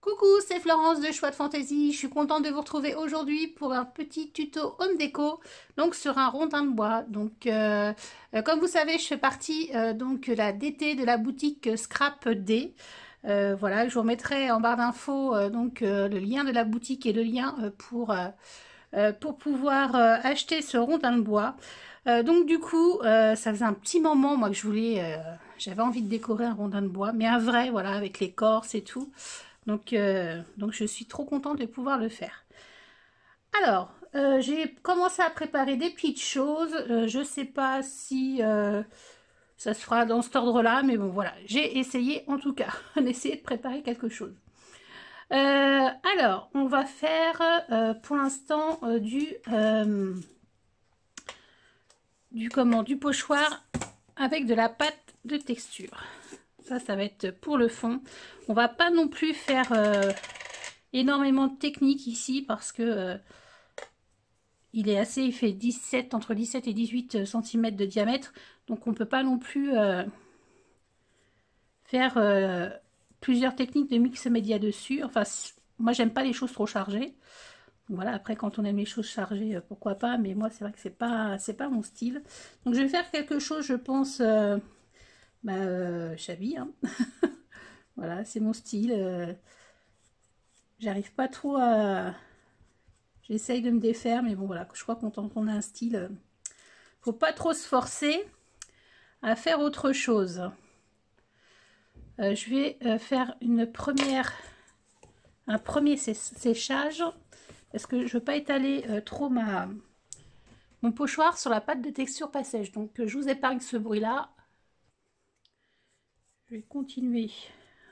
Coucou, c'est Florence de Choix de Fantaisie. Je suis contente de vous retrouver aujourd'hui pour un petit tuto home déco, donc sur un rondin de bois. Comme vous savez, je fais partie donc la DT de la boutique Scrap D. Voilà, je vous remettrai en barre d'infos le lien de la boutique et le lien pour pouvoir acheter ce rondin de bois. Ça faisait un petit moment moi que j'avais envie de décorer un rondin de bois, mais un vrai, voilà, avec l'écorce et tout. Donc je suis trop contente de pouvoir le faire. Alors, j'ai commencé à préparer des petites choses. Je ne sais pas si ça se fera dans cet ordre-là, mais bon, voilà. J'ai essayé, en tout cas, d'essayer de préparer quelque chose. Alors, on va faire pour l'instant du pochoir avec de la pâte de texture. Ça va être pour le fond. On va pas non plus faire énormément de technique ici parce que il fait entre 17 et 18 cm de diamètre, donc on peut pas non plus faire plusieurs techniques de mix média dessus. Enfin, moi j'aime pas les choses trop chargées. Voilà, après quand on aime les choses chargées, pourquoi pas, mais moi c'est vrai que c'est pas mon style. Donc je vais faire quelque chose, je pense, shabby, hein. Voilà, c'est mon style. J'arrive pas trop à... J'essaye de me défaire, mais bon voilà, je crois qu'on a un style... faut pas trop se forcer à faire autre chose. Je vais faire un premier séchage parce que je veux pas étaler trop mon pochoir sur la pâte de texture pas sèche. Donc je vous épargne ce bruit-là. Je vais continuer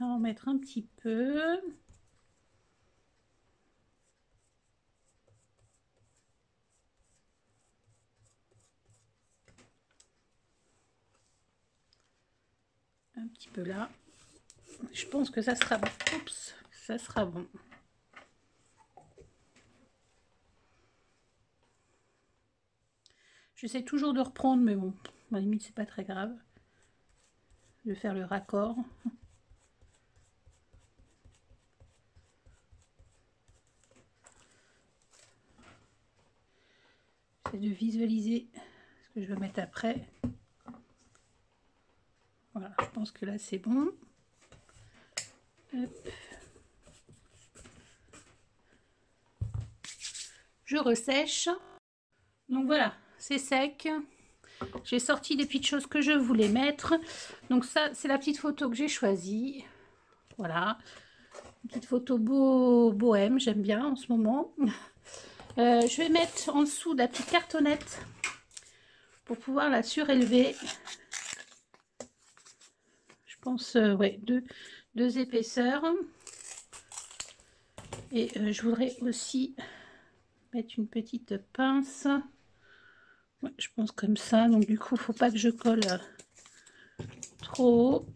à en mettre un petit peu. Un petit peu là. Je pense que ça sera bon. Oups, ça sera bon. J'essaie toujours de reprendre, mais bon, à la limite, c'est pas très grave. Je vais faire le raccord. J'essaie de visualiser ce que je vais mettre après. Voilà, je pense que là, c'est bon. Hop. Je ressèche. Donc voilà, c'est sec. J'ai sorti les petites choses que je voulais mettre. Donc ça, c'est la petite photo que j'ai choisie. Voilà. Une petite photo bohème, j'aime bien en ce moment. Je vais mettre en dessous de la petite cartonnette pour pouvoir la surélever. Je pense, ouais, deux épaisseurs. Et je voudrais aussi mettre une petite pince. Ouais, je pense comme ça. Donc du coup, il ne faut pas que je colle trop haut.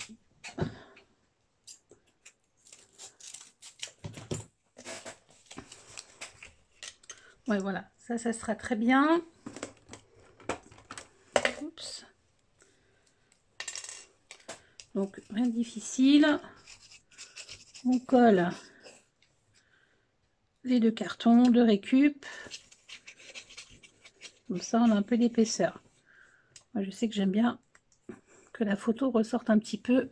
Ouais, voilà, ça sera très bien. Oups. Donc, rien de difficile. On colle les deux cartons de récup. Comme ça, on a un peu d'épaisseur. Moi, je sais que j'aime bien que la photo ressorte un petit peu.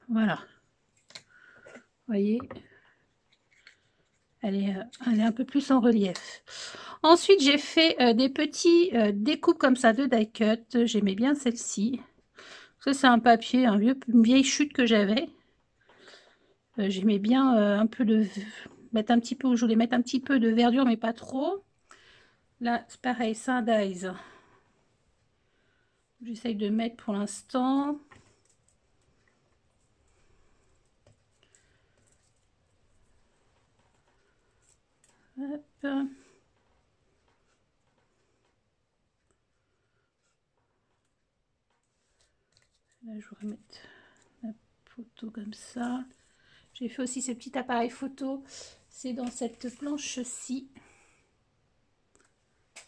Voilà. Vous voyez, elle est un peu plus en relief. Ensuite, j'ai fait des petits découpes comme ça de die cut. J'aimais bien celle-ci. Ça, c'est un papier, une vieille chute que j'avais. J'aimais bien un peu de mettre un petit peu, je voulais mettre un petit peu de verdure, mais pas trop. Là, c'est pareil, c'est un dies. J'essaye de mettre pour l'instant. Hop. Là, je voudrais mettre la photo comme ça. J'ai fait aussi ce petit appareil photo. C'est dans cette planche-ci.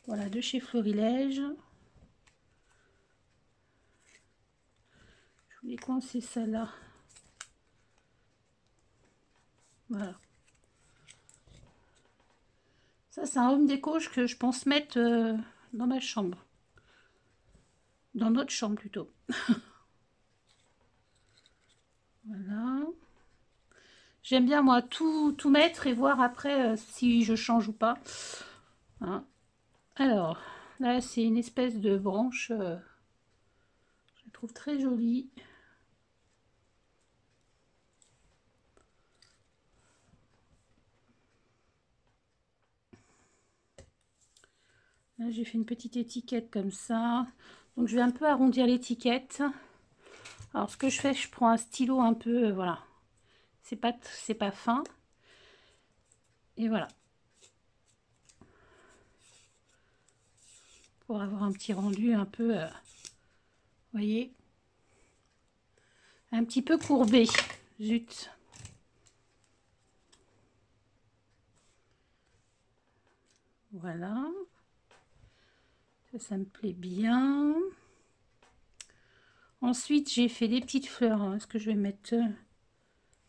Voilà, de chez Florilège. Les coins, c'est celle-là. Voilà. Ça, c'est un home déco que je pense mettre dans ma chambre. Dans notre chambre, plutôt. Voilà. J'aime bien, moi, tout mettre et voir après si je change ou pas. Hein. Alors, là, c'est une espèce de branche. Je la trouve très jolie. Là, j'ai fait une petite étiquette comme ça. Donc, je vais un peu arrondir l'étiquette. Alors, ce que je fais, je prends un stylo un peu, voilà. C'est pas fin. Et voilà. Pour avoir un petit rendu un peu, vous voyez, un petit peu courbé. Zut. Voilà. Ça me plaît bien. Ensuite, j'ai fait des petites fleurs. Est-ce que je vais mettre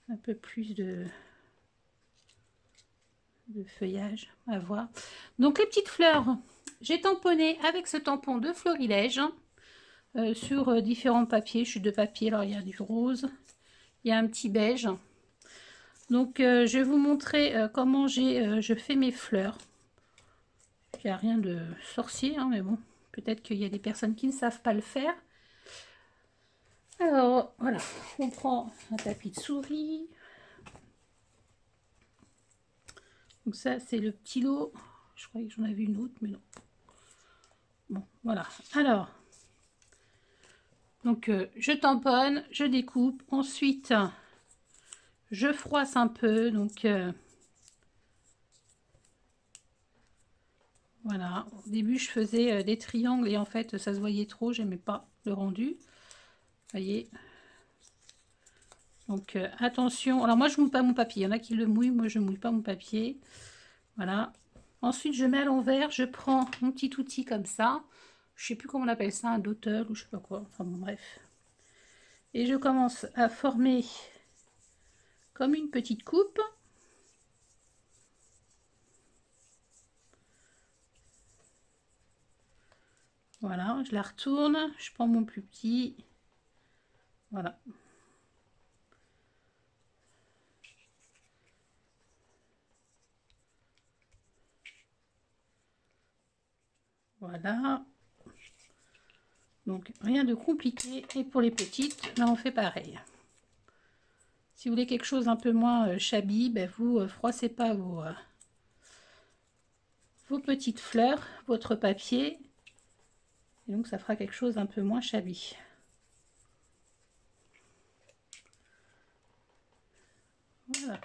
un peu plus de feuillage à voir? Donc, les petites fleurs, j'ai tamponné avec ce tampon de Florilège sur différents papiers. Je suis de papier. Alors, il y a du rose, il y a un petit beige. Donc, je vais vous montrer comment je fais mes fleurs. Il n'y a rien de sorcier, hein, mais bon, peut-être qu'il y a des personnes qui ne savent pas le faire. Alors, voilà, on prend un tapis de souris. Donc ça, c'est le petit lot. Je croyais que j'en avais une autre, mais non. Bon, voilà. Alors, donc je tamponne, je découpe. Ensuite, je froisse un peu. Donc, voilà. Au début, je faisais des triangles et en fait, ça se voyait trop. J'aimais pas le rendu. Vous voyez. Donc, attention. Alors, moi, je ne mouille pas mon papier. Il y en a qui le mouillent. Moi, je ne mouille pas mon papier. Voilà. Ensuite, je mets à l'envers. Je prends mon petit outil comme ça. Je ne sais plus comment on appelle ça, un dotteur ou je sais pas quoi. Enfin, bon, bref. Et je commence à former comme une petite coupe. Voilà, je la retourne. Je prends mon plus petit. Voilà. Voilà. Donc, rien de compliqué. Et pour les petites, ben, on fait pareil. Si vous voulez quelque chose un peu moins shabby, ben, vous froissez pas vos petites fleurs, votre papier. Et donc, ça fera quelque chose un peu moins shabby. Voilà.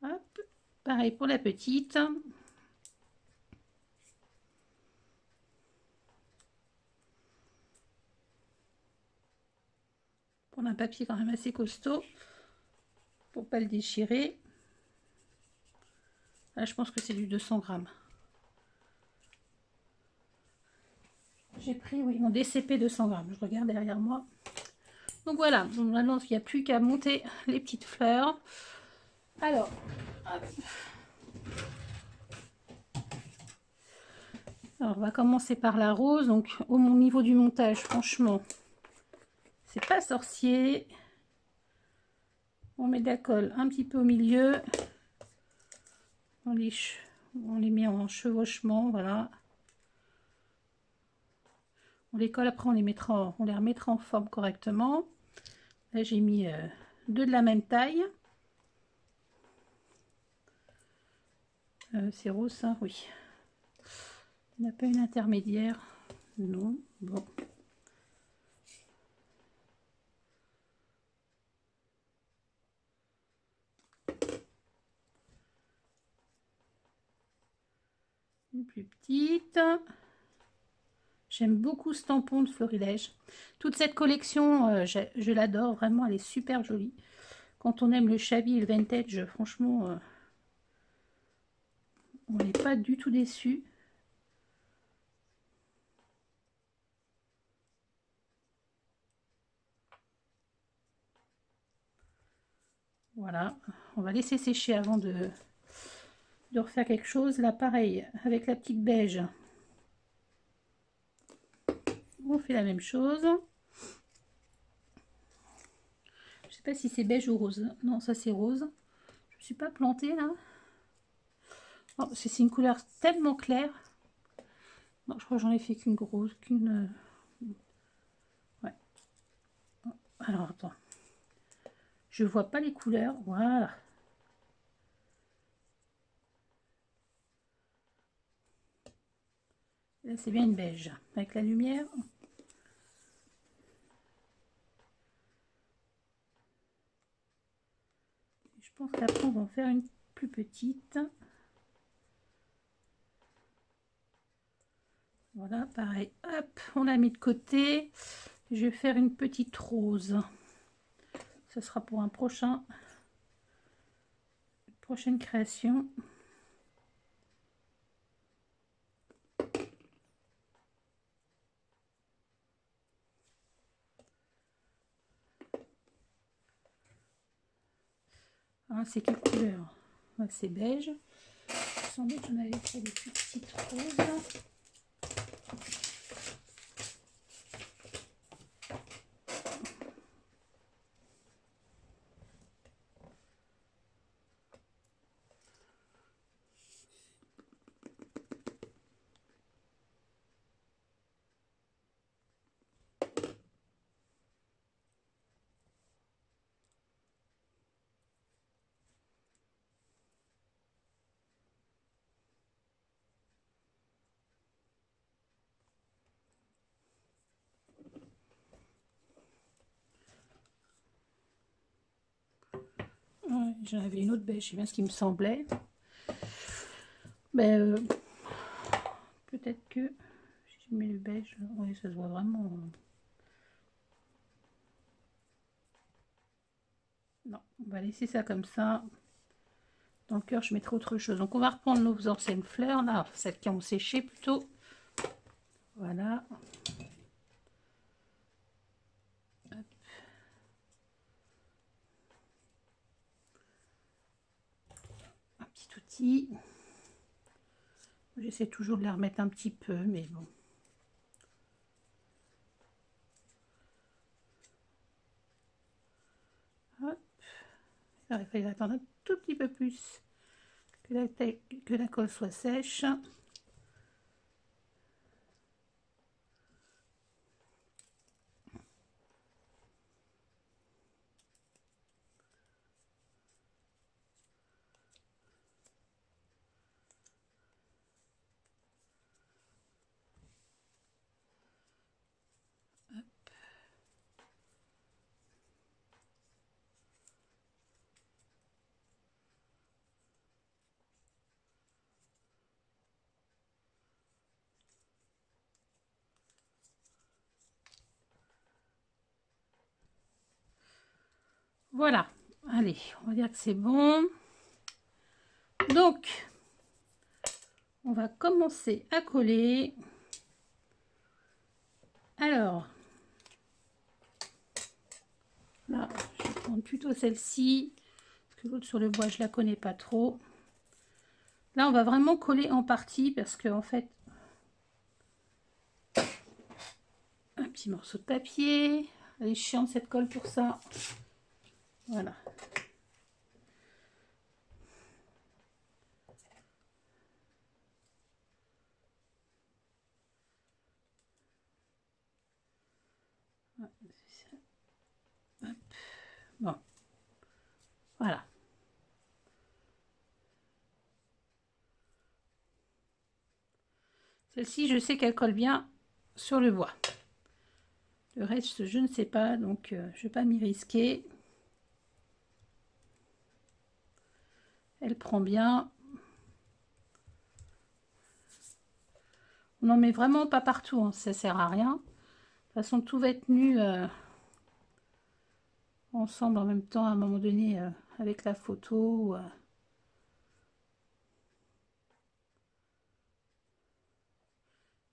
Hop. Pareil pour la petite. Prendre un papier quand même assez costaud pour pas le déchirer. Là, je pense que c'est du 200 grammes. J'ai pris, oui, mon DCP 200 grammes. Je regarde derrière moi. Donc voilà, donc maintenant, il n'y a plus qu'à monter les petites fleurs. Alors, hop. Alors, on va commencer par la rose. Donc, au niveau du montage, franchement, c'est pas sorcier. On met de la colle un petit peu au milieu. On les met en chevauchement, voilà. On les colle, après on les remettra en forme correctement. Là, j'ai mis deux de la même taille. C'est rose, ça, oui. On n'a pas une intermédiaire. Non, bon. Une plus petite. J'aime beaucoup ce tampon de Florilège. Toute cette collection, je l'adore vraiment, elle est super jolie. Quand on aime le shabby et le vintage, franchement, on n'est pas du tout déçu. Voilà, on va laisser sécher avant de refaire quelque chose. Là, pareil, avec la petite beige, on fait la même chose. Je sais pas si c'est beige ou rose. Non, ça c'est rose. Je me suis pas plantée là. Oh, c'est une couleur tellement claire. Non, je crois que j'en ai fait qu'une grosse, qu'une... Ouais. Alors, attends. Je vois pas les couleurs. Voilà. Là, c'est bien une beige. Avec la lumière. Je pense qu'après, on va en faire une plus petite. Voilà, pareil. Hop, on l'a mis de côté. Je vais faire une petite rose. Ce sera pour un prochaine création. Ah, c'est quelle couleur? Ah, c'est beige. Sans doute j'en avais fait des plus petites roses. Ouais, j'en avais une autre beige, c'est bien ce qui me semblait. Ben, peut-être que si je mets le beige, oui, ça se voit vraiment. Non, on va laisser ça comme ça. Dans le cœur, je mettrai autre chose. Donc, on va reprendre nos anciennes fleurs, là, celles qui ont séché plutôt. Voilà. Hop. Un petit outil. J'essaie toujours de les remettre un petit peu, mais bon. Hop. Alors, il fallait attendre un tout petit peu plus que la colle soit sèche. Voilà, allez, on va dire que c'est bon. Donc, on va commencer à coller. Alors, là, je vais prendre plutôt celle-ci, parce que l'autre sur le bois, je la connais pas trop. Là, on va vraiment coller en partie, parce que en fait, un petit morceau de papier. Elle est chiante cette colle pour ça. Voilà. Bon, voilà. Celle-ci, je sais qu'elle colle bien sur le bois. Le reste, je ne sais pas, donc je ne vais pas m'y risquer. Elle prend bien. On n'en met vraiment pas partout, hein, ça sert à rien. De toute façon, tout va être nu ensemble en même temps à un moment donné avec la photo.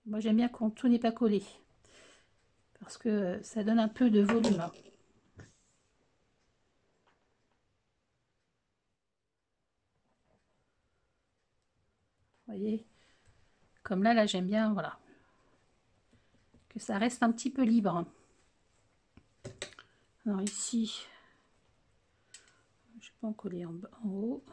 Moi, j'aime bien quand tout n'est pas collé parce que ça donne un peu de volume. voyez, comme là j'aime bien, voilà, que ça reste un petit peu libre. Alors ici, je vais pas en coller en haut.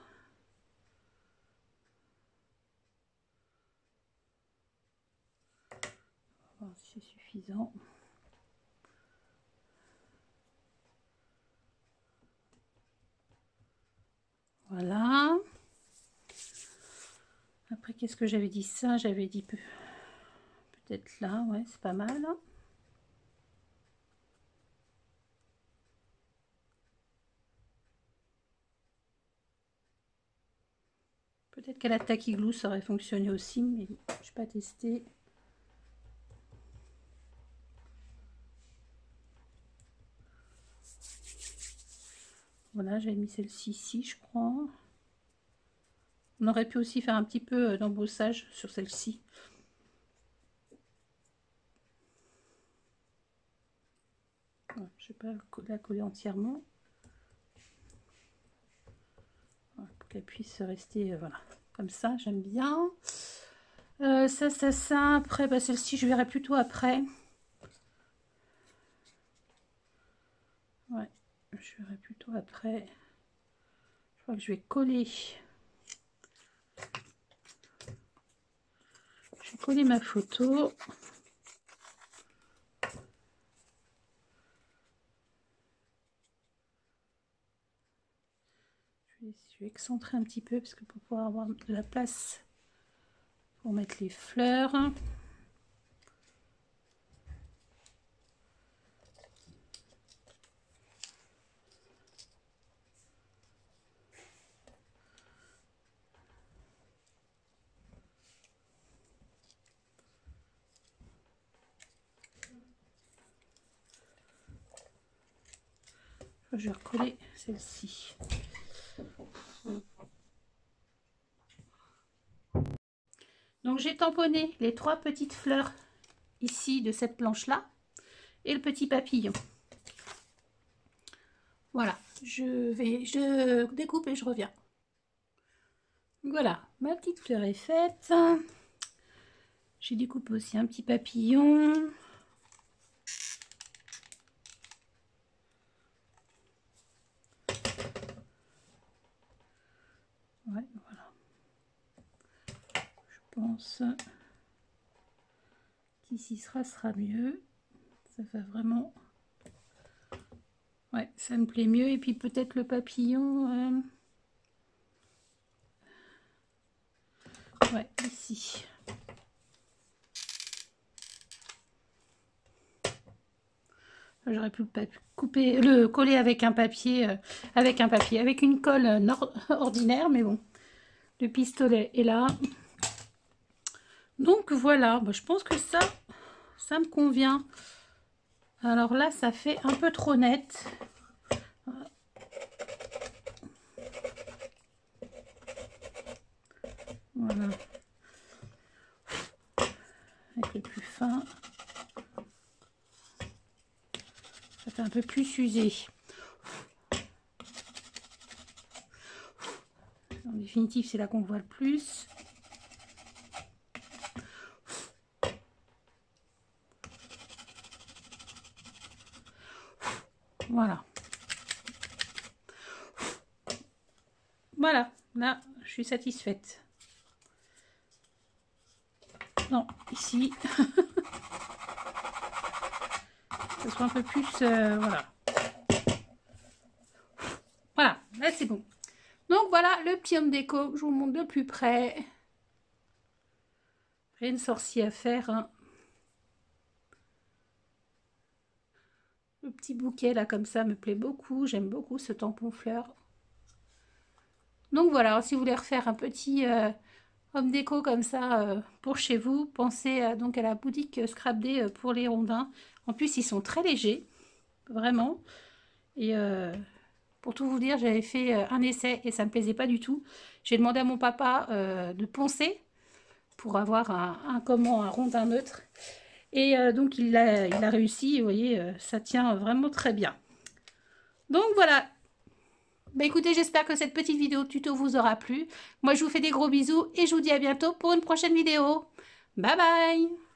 On va voir si c'est suffisant. Voilà. Après, qu'est-ce que j'avais dit ça? J'avais dit peut-être là, ouais, c'est pas mal. Peut-être qu'à la Tacky Glue, ça aurait fonctionné aussi, mais je n'ai pas testé. Voilà, j'avais mis celle-ci ici, je crois. On aurait pu aussi faire un petit peu d'embossage sur celle-ci. Ouais, je ne vais pas la coller entièrement. Voilà, pour qu'elle puisse rester voilà, comme ça, j'aime bien. Ça. Après, bah, celle-ci, je verrai plutôt après. Ouais, je verrai plutôt après. Je crois que je vais coller. Je vais coller ma photo. Je vais excentrer un petit peu parce que pour pouvoir avoir de la place pour mettre les fleurs. Je vais recoller celle-ci. Donc j'ai tamponné les 3 petites fleurs ici de cette planche là et le petit papillon. Voilà, je découpe et je reviens. Voilà, ma petite fleur est faite. J'ai découpé aussi un petit papillon. Ouais, voilà. Je pense qu'ici sera mieux. Ça va vraiment... Ouais, ça me plaît mieux. Et puis peut-être le papillon... Ouais, ici. J'aurais pu le coller avec un papier, avec une colle ordinaire, mais bon, le pistolet est là. Donc voilà, bah, je pense que ça me convient. Alors là, ça fait un peu trop net. Voilà. Avec le plus fin. Ça fait un peu plus usé. En définitive, c'est là qu'on voit le plus. Voilà. Voilà, là, je suis satisfaite. Non, ici, ça soit un peu plus, voilà. Voilà, là c'est bon. Donc voilà le petit homme déco, je vous montre de plus près. Rien de sorcier à faire. Hein. Le petit bouquet là comme ça me plaît beaucoup, j'aime beaucoup ce tampon fleur. Donc voilà, si vous voulez refaire un petit homme déco comme ça pour chez vous, pensez donc à la boutique Scrap Day pour les rondins. En plus ils sont très légers, vraiment. Et pour tout vous dire, j'avais fait un essai et ça me plaisait pas du tout. J'ai demandé à mon papa de poncer pour avoir un rondin neutre. Et donc il a réussi, vous voyez, ça tient vraiment très bien. Donc voilà. Bah écoutez, j'espère que cette petite vidéo tuto vous aura plu. Moi, je vous fais des gros bisous et je vous dis à bientôt pour une prochaine vidéo. Bye bye!